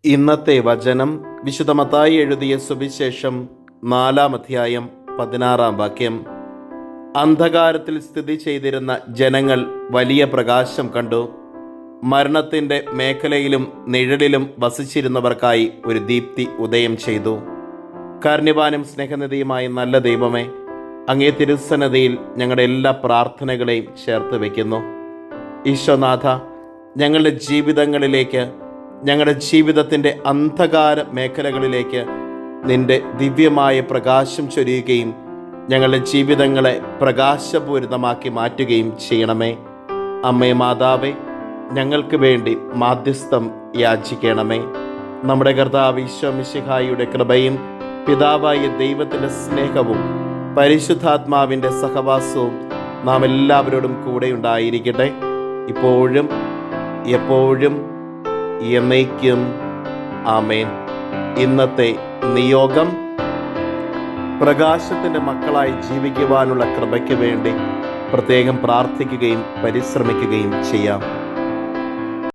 ഇന്നത്തെ വചനം വിശുദ്ധ മത്തായി എഴുതിയ സുവിശേഷം 4-ാം അധ്യായം 16-ാം വാക്യം. അന്ധകാരത്തിൽ സ്ഥിതി ചെയ്തിരുന്ന ജനങ്ങൾ വലിയ പ്രകാശം കണ്ടു. മരണത്തിൻ്റെ മേഖലയിലും നിഴലിലും വസിച്ചിരുന്നവർക്കായി ഒരു ദീപ്തി ഉദയം ചെയ്തു. കാരുണ്യവാനും സ്നേഹനിധിയുമായ നല്ല ദൈവമേ, അങ്ങേ തിരുസന്നിധിയിൽ ഞങ്ങളുടെ എല്ലാ പ്രാർത്ഥനകളെയും ചേർത്ത് വയ്ക്കുന്നു. ഈശോനാഥ, ഞങ്ങളുടെ ജീവിതങ്ങളിലേക്ക്, ഞങ്ങളുടെ ജീവിതത്തിൻ്റെ അന്ധകാര മേഖലകളിലേക്ക് നിൻ്റെ ദിവ്യമായ പ്രകാശം ചൊരിയുകയും ഞങ്ങളുടെ ജീവിതങ്ങളെ പ്രകാശപൂരിതമാക്കി മാറ്റുകയും ചെയ്യണമേ. അമ്മേ മാതാവേ, ഞങ്ങൾക്ക് വേണ്ടി മാധ്യസ്ഥം യാചിക്കണമേ. നമ്മുടെ കർത്താവ് ഈശോ മിശിഹായുടെ കൃപയും പിതാവായ ദൈവത്തിൻ്റെ സ്നേഹവും പരിശുദ്ധാത്മാവിൻ്റെ സഹവാസവും നാം എല്ലാവരോടും കൂടെ ഉണ്ടായിരിക്കട്ടെ, ഇപ്പോഴും എപ്പോഴും എന്നേക്കും. ആമേൻ. ഇന്നത്തെ നിയോഗം: പ്രകാശത്തിൻ്റെ മക്കളായി ജീവിക്കുവാനുള്ള കൃപയ്ക്ക് വേണ്ടി പ്രത്യേകം പ്രാർത്ഥിക്കുകയും പരിശ്രമിക്കുകയും ചെയ്യാം.